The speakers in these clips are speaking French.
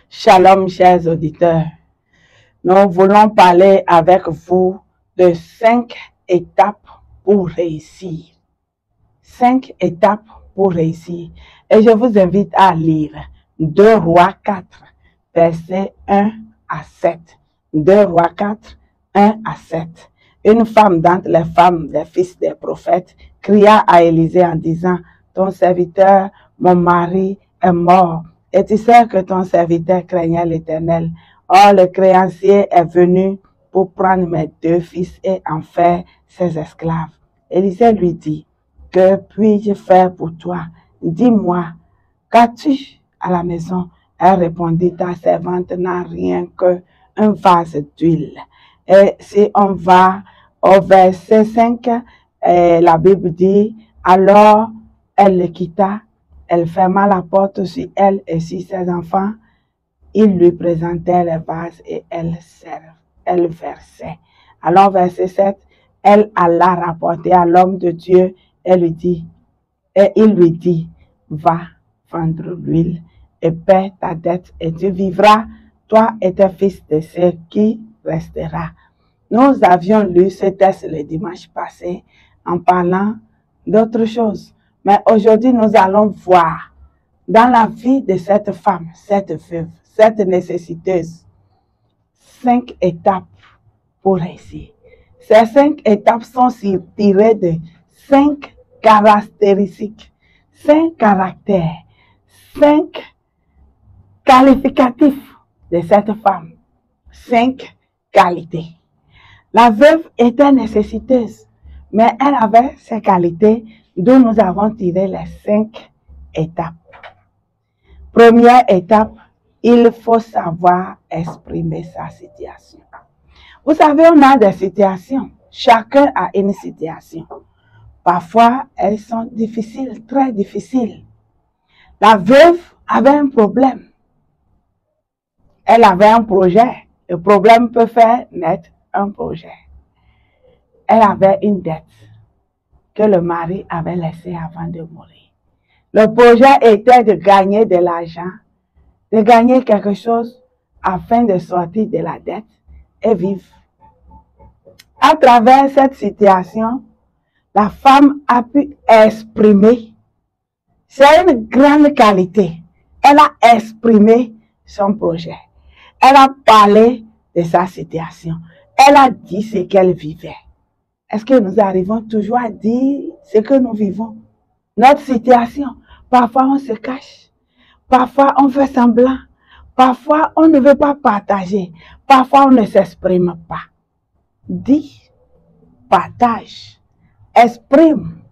Shalom, chers auditeurs. Nous voulons parler avec vous de 5 étapes pour réussir. 5 étapes pour réussir. Et je vous invite à lire 2 Rois 4, versets 1 à 7. 2 Rois 4, 1 à 7. Une femme d'entre les femmes des fils des prophètes cria à Élisée en disant, « Ton serviteur, mon mari, est mort. Et tu sais que ton serviteur craignait l'Éternel. Or, le créancier est venu pour prendre mes 2 fils et en faire ses esclaves. » Élisée lui dit, « Que puis-je faire pour toi? Dis-moi, qu'as-tu à la maison? » Elle répondit, « Ta servante n'a rien qu'un vase d'huile. » Et si on va au verset 5, la Bible dit, « Alors elle le quitta, elle ferma la porte sur elle et sur ses enfants. Il lui présentait les vases et elle versait. » Alors verset 7, elle alla rapporter à l'homme de Dieu et il lui dit, « Va vendre l'huile et paie ta dette et tu vivras, toi et tes fils de ce qui restera. » Nous avions lu ce texte le dimanche passé en parlant d'autre chose. Mais aujourd'hui, nous allons voir dans la vie de cette femme, cette veuve, cette nécessiteuse, 5 étapes pour réussir. Ces 5 étapes sont tirées de 5 caractéristiques, 5 caractères, 5 qualificatifs de cette femme, 5 qualités. La veuve était nécessiteuse, mais elle avait ses qualités dont nous avons tiré les 5 étapes. Première étape, il faut savoir exprimer sa situation. Vous savez, on a des situations. Chacun a une situation. Parfois, elles sont difficiles, très difficiles. La veuve avait un problème. Elle avait un projet. Le problème peut faire naître un projet. Elle avait une dette que le mari avait laissée avant de mourir. Le projet était de gagner de l'argent, de gagner quelque chose afin de sortir de la dette et vivre. À travers cette situation, la femme a pu exprimer. C'est une grande qualité. Elle a exprimé son projet. Elle a parlé de sa situation. Elle a dit ce qu'elle vivait. Est-ce que nous arrivons toujours à dire ce que nous vivons? Notre situation. Parfois, on se cache. Parfois, on fait semblant. Parfois, on ne veut pas partager. Parfois, on ne s'exprime pas. Dis, partage, exprime.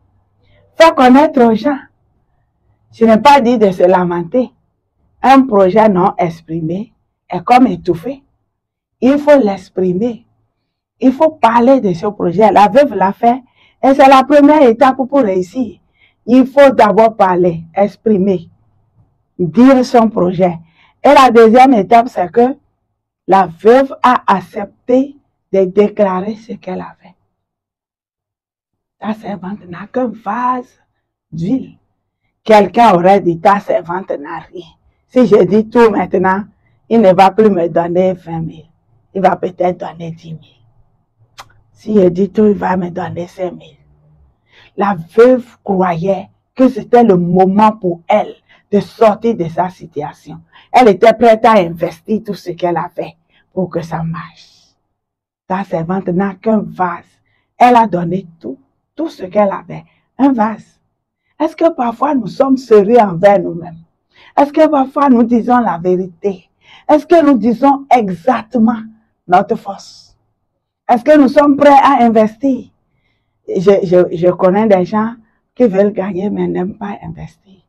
Fais connaître aux gens. Je n'ai pas dit de se lamenter. Un projet non exprimé est comme étouffé. Il faut l'exprimer. Il faut parler de ce projet. La veuve l'a fait et c'est la première étape pour réussir. Il faut d'abord parler, exprimer, dire son projet. Et la deuxième étape, c'est que la veuve a accepté de déclarer ce qu'elle avait. Ta servante n'a qu'un vase d'huile. Quelqu'un aurait dit, ta servante n'a rien. Si je dis tout maintenant, il ne va plus me donner 20 000. Il va peut-être donner 10 000. Si je dis tout, il va me donner 5 000. La veuve croyait que c'était le moment pour elle de sortir de sa situation. Elle était prête à investir tout ce qu'elle avait pour que ça marche. Ta servante n'a qu'un vase. Elle a donné tout ce qu'elle avait. Un vase. Est-ce que parfois nous sommes sérieux envers nous-mêmes? Est-ce que parfois nous disons la vérité? Est-ce que nous disons exactement notre force? Est-ce que nous sommes prêts à investir? Je connais des gens qui veulent gagner mais n'aiment pas investir.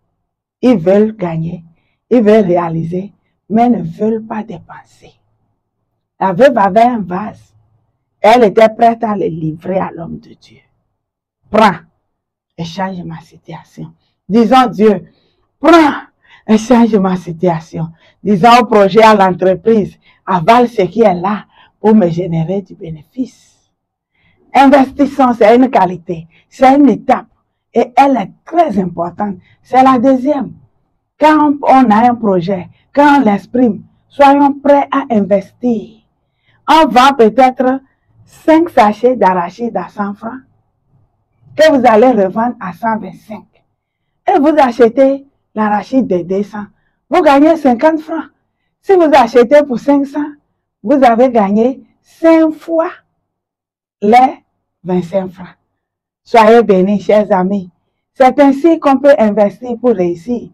Ils veulent gagner, ils veulent réaliser, mais ne veulent pas dépenser. La veuve avait un vase. Elle était prête à le livrer à l'homme de Dieu. Prends et change ma situation. Disons Dieu, prends et change ma situation. Disons au projet, à l'entreprise, avale ce qui est là pour me générer du bénéfice. Investissons, c'est une qualité, c'est une étape et elle est très importante. C'est la deuxième. Quand on a un projet, quand on l'exprime, Soyons prêts à investir. On vend peut-être 5 sachets d'arachide à 100 francs que vous allez revendre à 125. Et vous achetez l'arachide de 200. Vous gagnez 50 francs. Si vous achetez pour 500, vous avez gagné 5 fois les 25 francs. Soyez bénis, chers amis. C'est ainsi qu'on peut investir pour réussir.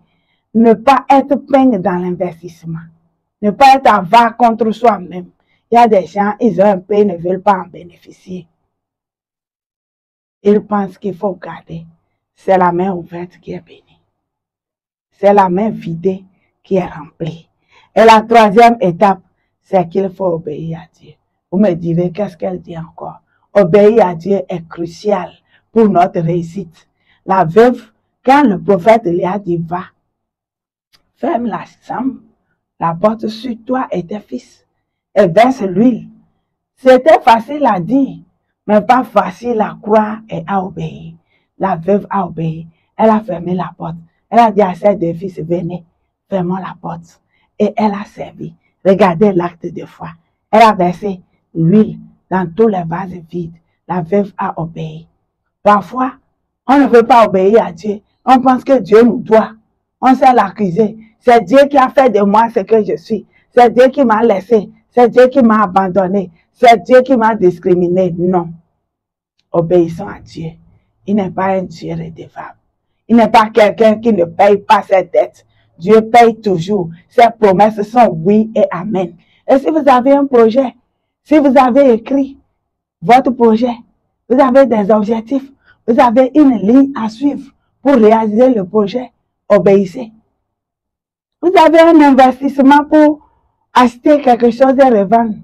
Ne pas être peigne dans l'investissement. Ne pas être avare contre soi-même. Il y a des gens, ils ont un peu, ils ne veulent pas en bénéficier. Ils pensent qu'il faut garder. C'est la main ouverte qui est bénie. C'est la main vidée qui est remplie. Et la troisième étape, c'est qu'il faut obéir à Dieu. Vous me direz, qu'est-ce qu'elle dit encore? Obéir à Dieu est crucial pour notre réussite. La veuve, quand le prophète lui a dit, va, ferme la chambre, la porte sur toi et tes fils, et verse l'huile. C'était facile à dire, mais pas facile à croire et à obéir. La veuve a obéi. Elle a fermé la porte. Elle a dit à ses deux fils, venez, fermons la porte. Et elle a servi. Regardez l'acte de foi. Elle a versé l'huile dans tous les vases vides. La veuve a obéi. Parfois, on ne veut pas obéir à Dieu. On pense que Dieu nous doit. On sait l'accuser. C'est Dieu qui a fait de moi ce que je suis. C'est Dieu qui m'a laissé. C'est Dieu qui m'a abandonné. C'est Dieu qui m'a discriminé. Non. Obéissons à Dieu. Il n'est pas un Dieu redevable. Il n'est pas quelqu'un qui ne paye pas ses dettes. Dieu paye toujours. Ses promesses sont oui et amen. Et si vous avez un projet, si vous avez écrit votre projet, vous avez des objectifs, vous avez une ligne à suivre pour réaliser le projet, obéissez. Vous avez un investissement pour acheter quelque chose et revendre.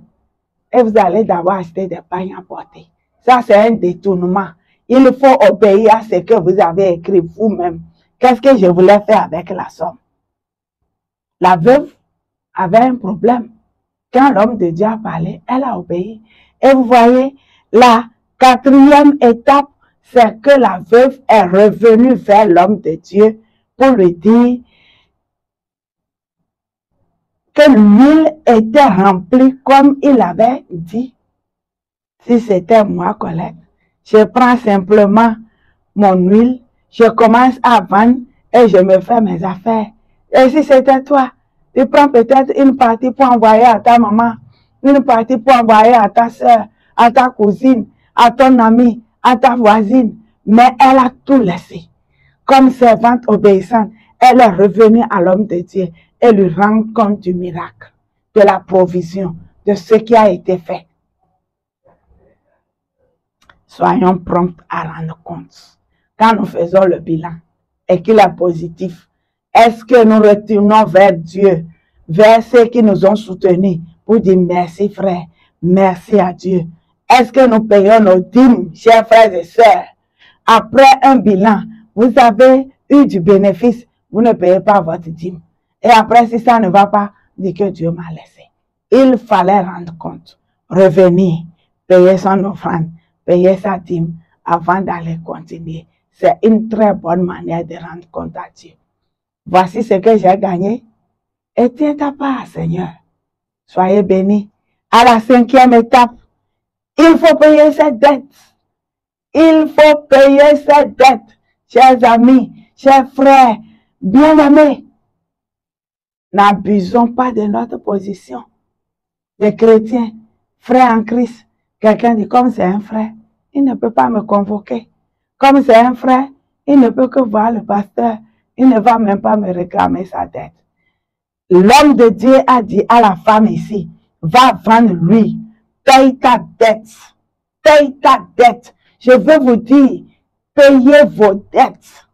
Et vous allez d'abord acheter des pagnes à porter. Ça, c'est un détournement. Il faut obéir à ce que vous avez écrit vous-même. Qu'est-ce que je voulais faire avec la somme? La veuve avait un problème. Quand l'homme de Dieu a parlé, elle a obéi. Et vous voyez, la quatrième étape, c'est que la veuve est revenue vers l'homme de Dieu pour lui dire que l'huile était remplie comme il avait dit. Si c'était moi, Colette, je prends simplement mon huile, je commence à vendre et je me fais mes affaires. Et si c'était toi, tu prends peut-être une partie pour envoyer à ta maman, une partie pour envoyer à ta soeur, à ta cousine, à ton ami, à ta voisine. Mais elle a tout laissé. Comme servante obéissante, elle est revenue à l'homme de Dieu et lui rend compte du miracle, de la provision, de ce qui a été fait. Soyons prompts à rendre compte. Quand nous faisons le bilan et qu'il est positif, est-ce que nous retournons vers Dieu, vers ceux qui nous ont soutenus pour dire merci frère, merci à Dieu? Est-ce que nous payons nos dîmes, chers frères et sœurs? Après un bilan, vous avez eu du bénéfice, vous ne payez pas votre dîme. Et après, si ça ne va pas, dites que Dieu m'a laissé. Il fallait rendre compte, revenir, payer son offrande, payer sa dîme avant d'aller continuer. C'est une très bonne manière de rendre compte à Dieu. Voici ce que j'ai gagné. Et tiens ta part, Seigneur. Soyez bénis. À la cinquième étape, il faut payer cette dette. Il faut payer cette dette. Chers amis, chers frères, bien-aimés, n'abusons pas de notre position de chrétiens, frères en Christ. Quelqu'un dit, comme c'est un frère, il ne peut pas me convoquer. Comme c'est un frère, il ne peut que voir le pasteur. Il ne va même pas me réclamer sa dette. L'homme de Dieu a dit à la femme ici, va vendre lui, paye ta dette. Paye ta dette. Je veux vous dire, payez vos dettes.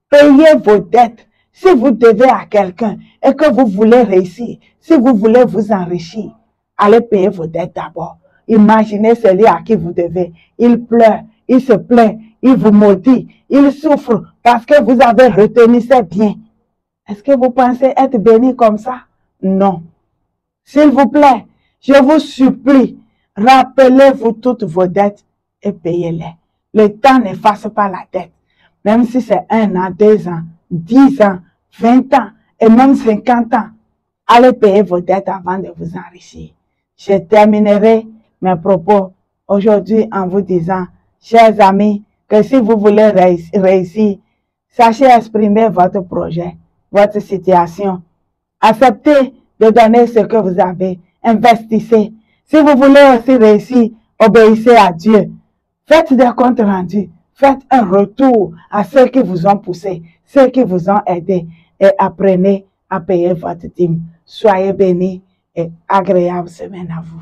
Payez vos dettes. Si vous devez à quelqu'un et que vous voulez réussir, si vous voulez vous enrichir, allez payer vos dettes d'abord. Imaginez celui à qui vous devez. Il pleure, il se plaint, il vous maudit, il souffre parce que vous avez retenu ses biens. Est-ce que vous pensez être béni comme ça? Non. S'il vous plaît, je vous supplie, rappelez-vous toutes vos dettes et payez-les. Le temps n'efface pas la dette. Même si c'est 1 an, 2 ans, 10 ans, 20 ans et même 50 ans. Allez payer vos dettes avant de vous enrichir. Je terminerai mes propos aujourd'hui en vous disant, chers amis, que si vous voulez réussir, sachez exprimer votre projet, votre situation. Acceptez de donner ce que vous avez. Investissez. Si vous voulez aussi réussir, obéissez à Dieu. Faites des comptes rendus. Faites un retour à ceux qui vous ont poussé, ceux qui vous ont aidé et apprenez à payer votre dîme. Soyez bénis et agréable semaine à vous.